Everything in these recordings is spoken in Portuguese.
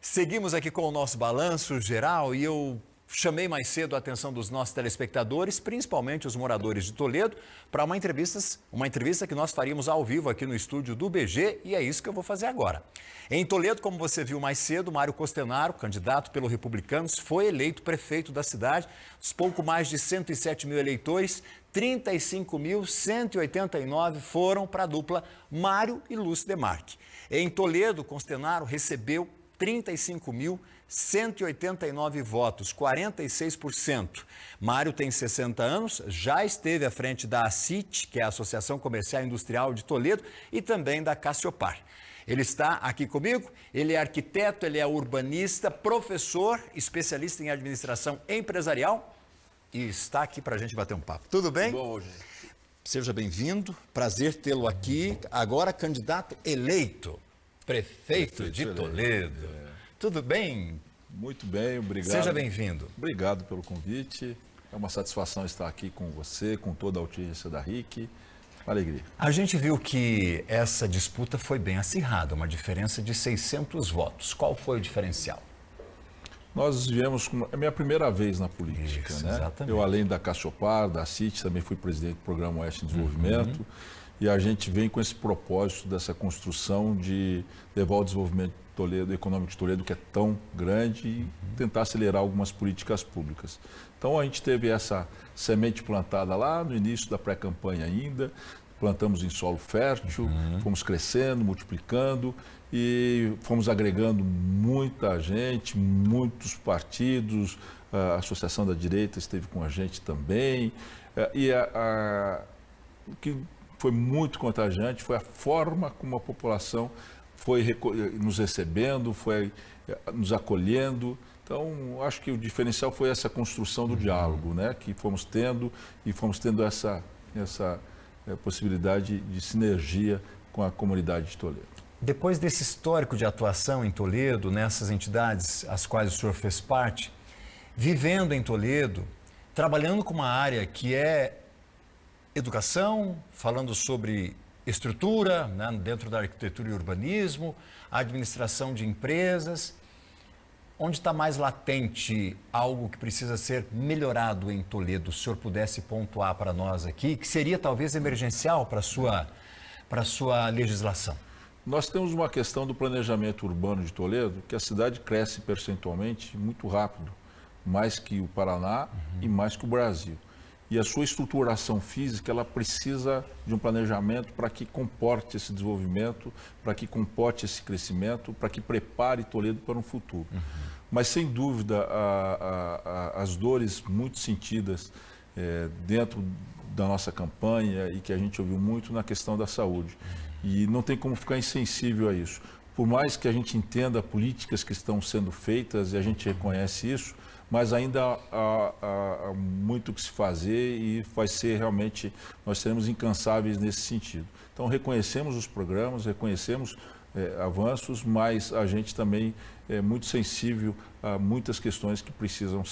Seguimos aqui com o nosso balanço geral e eu chamei mais cedo a atenção dos nossos telespectadores, principalmente os moradores de Toledo, para uma entrevista que nós faríamos ao vivo aqui no estúdio do BG, e é isso que eu vou fazer agora. Em Toledo, como você viu mais cedo, Mário Costenaro, candidato pelo Republicanos, foi eleito prefeito da cidade. Os pouco mais de 107 mil eleitores, 35.189 foram para a dupla Mário e Lúcio Demarque. Em Toledo, Costenaro recebeu 35.189 votos, 46%. Mário tem 60 anos, já esteve à frente da ACIT, que é a Associação Comercial e Industrial de Toledo, e também da Cassiopar. Ele está aqui comigo, ele é arquiteto, ele é urbanista, professor, especialista em administração empresarial e está aqui para a gente bater um papo. Tudo bem? Tudo bom, gente. Seja bem-vindo, prazer tê-lo aqui, agora candidato eleito. Prefeito de Toledo. Tudo bem? Muito bem, obrigado. Seja bem-vindo. Obrigado pelo convite. É uma satisfação estar aqui com você, com toda a audiência da RIC. Alegria. A gente viu que essa disputa foi bem acirrada, uma diferença de 600 votos. Qual foi o diferencial? Nós viemos com... É a minha primeira vez na política, Isso, né? Exatamente. Eu, além da Cassiopar, da CIT, também fui presidente do Programa Oeste de Desenvolvimento. E a gente vem com esse propósito dessa construção de levar o desenvolvimento de Toledo, econômico de Toledo, que é tão grande, e tentar acelerar algumas políticas públicas. Então a gente teve essa semente plantada lá no início da pré-campanha ainda, plantamos em solo fértil, fomos crescendo, multiplicando e fomos agregando muita gente, muitos partidos, a Associação da Direita esteve com a gente também, e o que foi muito contagiante foi a forma como a população foi nos recebendo, foi nos acolhendo. Então, acho que o diferencial foi essa construção do diálogo, né? Que fomos tendo essa possibilidade de sinergia com a comunidade de Toledo. Depois desse histórico de atuação em Toledo, nessas entidades às quais o senhor fez parte, vivendo em Toledo, trabalhando com uma área que é educação, falando sobre estrutura, né, dentro da arquitetura e urbanismo, administração de empresas. Onde está mais latente algo que precisa ser melhorado em Toledo? Se o senhor pudesse pontuar para nós aqui, que seria talvez emergencial para a sua legislação. Nós temos uma questão do planejamento urbano de Toledo, que a cidade cresce percentualmente muito rápido, mais que o Paraná e mais que o Brasil. E a sua estruturação física, ela precisa de um planejamento para que comporte esse desenvolvimento, para que comporte esse crescimento, para que prepare Toledo para um futuro. Mas, sem dúvida, as dores muito sentidas dentro da nossa campanha e que a gente ouviu muito na questão da saúde. E não tem como ficar insensível a isso. Por mais que a gente entenda políticas que estão sendo feitas e a gente reconhece isso, mas ainda há muito o que se fazer e vai ser realmente, nós seremos incansáveis nesse sentido. Então, reconhecemos os programas, reconhecemos avanços, mas a gente também é muito sensível a muitas questões que precisam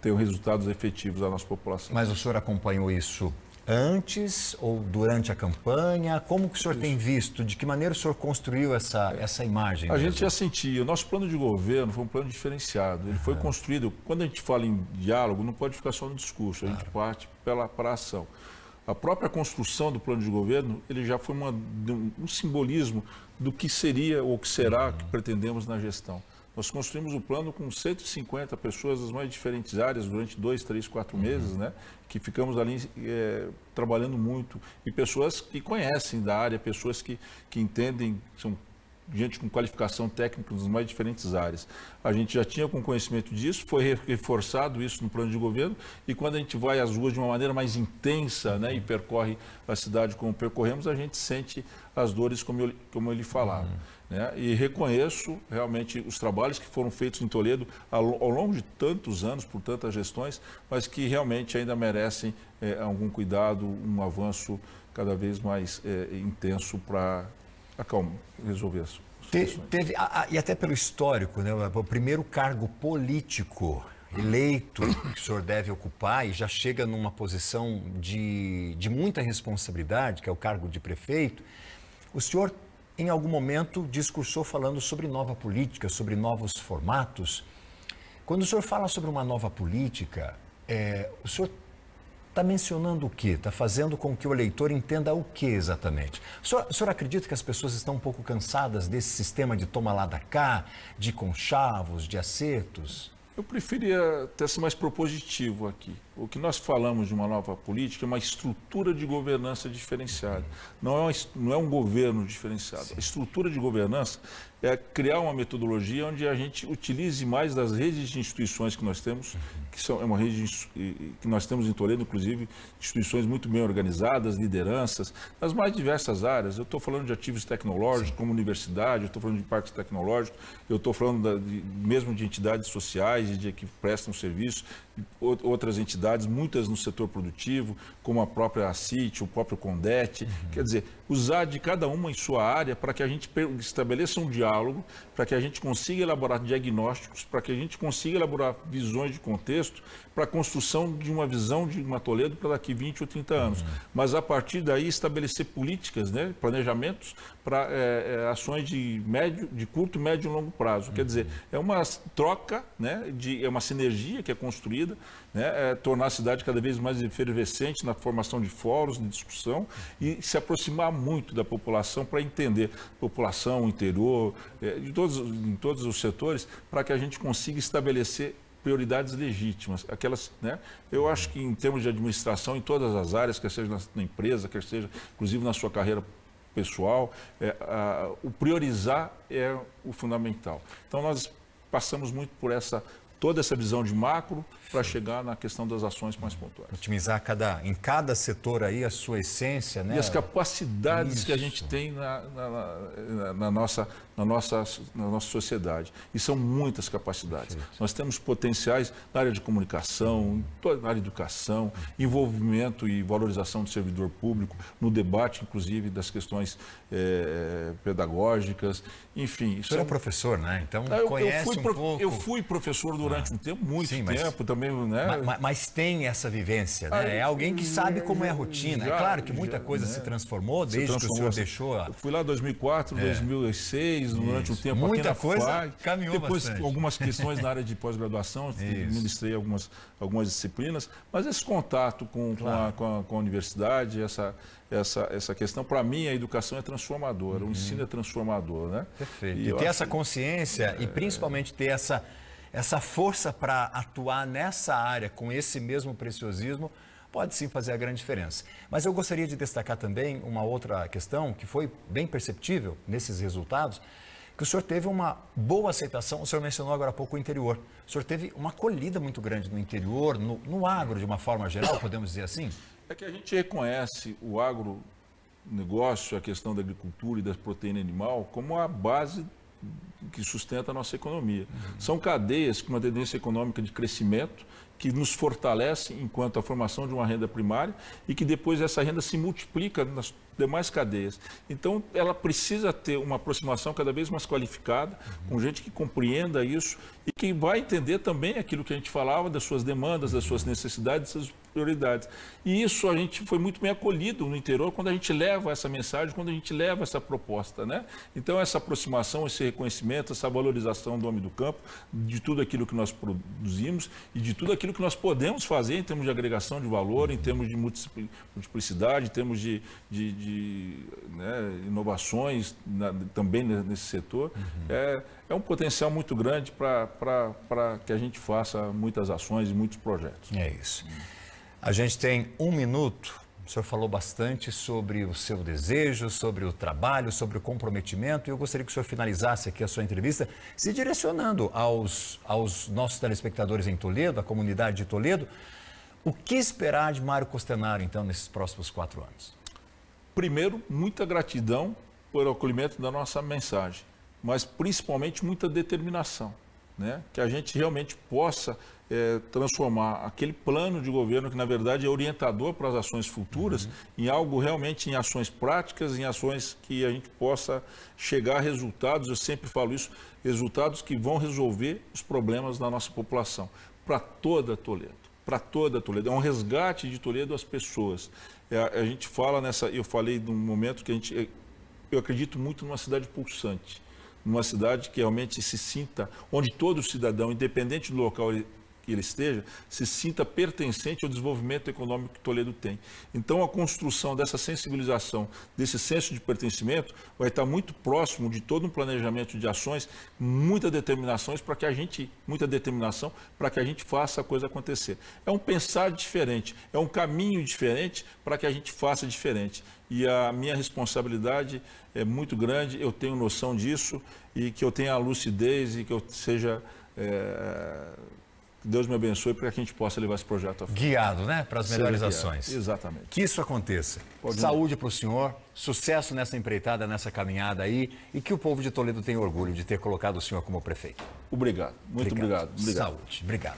ter resultados efetivos à nossa população. Mas o senhor acompanhou isso antes ou durante a campanha? Como que o senhor tem visto? De que maneira o senhor construiu essa imagem? A gente já sentia. O nosso plano de governo foi um plano diferenciado. Ele foi construído... Quando a gente fala em diálogo, não pode ficar só no discurso. A gente parte para a ação. A própria construção do plano de governo, ele já foi um simbolismo do que seria ou que será que pretendemos na gestão. Nós construímos o plano com 150 pessoas das mais diferentes áreas durante 2, 3, 4 meses, né? Que ficamos ali trabalhando muito. E pessoas que conhecem da área, pessoas que entendem, são gente com qualificação técnica nas mais diferentes áreas. A gente já tinha com conhecimento disso, foi reforçado isso no plano de governo, e quando a gente vai às ruas de uma maneira mais intensa, né, e percorre a cidade como percorremos, a gente sente as dores como ele falava. Né? E reconheço realmente os trabalhos que foram feitos em Toledo ao longo de tantos anos, por tantas gestões, mas que realmente ainda merecem algum cuidado, um avanço cada vez mais intenso para resolver as questões. E até pelo histórico, né? O primeiro cargo político eleito que o senhor deve ocupar e já chega numa posição de muita responsabilidade, que é o cargo de prefeito, o senhor em algum momento, discursou falando sobre nova política, sobre novos formatos. Quando o senhor fala sobre uma nova política, o senhor está mencionando o quê? Está fazendo com que o eleitor entenda o que exatamente? O senhor acredita que as pessoas estão um pouco cansadas desse sistema de toma lá da cá, de conchavos, de acertos? Eu preferia até ser mais propositivo aqui. O que nós falamos de uma nova política é uma estrutura de governança diferenciada. Não é um governo diferenciado. Sim. A estrutura de governança é criar uma metodologia onde a gente utilize mais das redes de instituições que nós temos, que é uma rede que nós temos em Toledo, inclusive, instituições muito bem organizadas, lideranças, nas mais diversas áreas. Eu estou falando de ativos tecnológicos, como universidade, eu estou falando de parques tecnológicos, eu estou falando mesmo de entidades sociais, que prestam serviço, outras entidades, muitas no setor produtivo, como a própria ACIT, o próprio CONDET. Quer dizer, usar de cada uma em sua área para que a gente estabeleça um diálogo, para que a gente consiga elaborar diagnósticos, para que a gente consiga elaborar visões de contexto para a construção de uma visão de uma Toledo para daqui 20 ou 30 anos. Mas, a partir daí, estabelecer políticas, né, planejamentos para ações de curto, médio e longo prazo. Quer dizer, é uma troca, né, é uma sinergia que é construída, né, tornar a cidade cada vez mais efervescente na formação de fóruns de discussão e se aproximar muito da população para entender população, interior, em todos os setores, para que a gente consiga estabelecer prioridades legítimas, aquelas, né? Eu acho que em termos de administração, em todas as áreas, quer seja na empresa, quer seja inclusive na sua carreira pessoal, o priorizar é o fundamental. Então nós passamos muito por toda essa visão de macro para chegar na questão das ações mais pontuais. Otimizar em cada setor aí a sua essência, né? E as capacidades que a gente tem na nossa sociedade. E são muitas capacidades. Nós temos potenciais na área de comunicação, na área de educação, envolvimento e valorização do servidor público, no debate, inclusive, das questões pedagógicas, enfim. O senhor é professor, né? Então conhece um pouco. Eu fui professor durante um tempo, muito tempo também, né? Mas tem essa vivência, né? É alguém que sabe como é a rotina. É claro que muita coisa se transformou desde que o senhor deixou. Eu fui lá em 2004, 2006, durante um tempo muita aqui na coisa FAI. Caminhou depois bastante. Algumas questões na área de pós-graduação, ministrei algumas disciplinas, mas esse contato com a universidade, essa questão, para mim, a educação é transformadora, o ensino é transformador, né? Perfeito. E ter essa consciência e principalmente ter essa força para atuar nessa área com esse mesmo preciosismo pode sim fazer a grande diferença. Mas eu gostaria de destacar também uma outra questão que foi bem perceptível nesses resultados, que o senhor teve uma boa aceitação, o senhor mencionou agora há pouco o interior. O senhor teve uma acolhida muito grande no interior, no agro de uma forma geral, podemos dizer assim? É que a gente reconhece o agronegócio, a questão da agricultura e da proteína animal, como a base que sustenta a nossa economia. São cadeias com uma tendência econômica de crescimento que nos fortalece enquanto a formação de uma renda primária e que depois essa renda se multiplica nas demais cadeias. Então, ela precisa ter uma aproximação cada vez mais qualificada, com gente que compreenda isso e que vai entender também aquilo que a gente falava, das suas demandas, das suas necessidades, das suas prioridades. E isso a gente foi muito bem acolhido no interior quando a gente leva essa mensagem, quando a gente leva essa proposta, né? Então, essa aproximação, esse reconhecimento, essa valorização do homem do campo, de tudo aquilo que nós produzimos e de tudo aquilo que nós podemos fazer em termos de agregação de valor, em termos de multiplicidade, em termos de inovações também nesse setor, é um potencial muito grande para que a gente faça muitas ações e muitos projetos. É isso. A gente tem 1 minuto. O senhor falou bastante sobre o seu desejo, sobre o trabalho, sobre o comprometimento, e eu gostaria que o senhor finalizasse aqui a sua entrevista se direcionando aos nossos telespectadores em Toledo, à comunidade de Toledo. O que esperar de Mário Costenaro, então, nesses próximos 4 anos? Primeiro, muita gratidão pelo acolhimento da nossa mensagem, mas principalmente muita determinação, né? Que a gente realmente possa transformar aquele plano de governo que, na verdade, é orientador para as ações futuras em algo realmente, em ações práticas, em ações que a gente possa chegar a resultados, eu sempre falo isso, resultados que vão resolver os problemas da nossa população, para toda Toledo. Para toda Toledo. É um resgate de Toledo às pessoas. A gente fala eu falei de um momento que a gente eu acredito muito numa cidade pulsante, numa cidade que realmente se sinta, onde todo cidadão, independente do local que ele esteja, se sinta pertencente ao desenvolvimento econômico que Toledo tem. Então, a construção dessa sensibilização, desse senso de pertencimento, vai estar muito próximo de todo um planejamento de ações, muita determinação para que a gente faça a coisa acontecer. É um pensar diferente, é um caminho diferente para que a gente faça diferente. E a minha responsabilidade é muito grande, eu tenho noção disso e que eu tenha a lucidez e que eu seja... Deus me abençoe para que a gente possa levar esse projeto à frente. Guiado, né? Para as melhores ações. Exatamente. Que isso aconteça. Saúde para o senhor, sucesso nessa empreitada, nessa caminhada aí, e que o povo de Toledo tenha orgulho de ter colocado o senhor como prefeito. Obrigado. Muito obrigado. Saúde. Obrigado.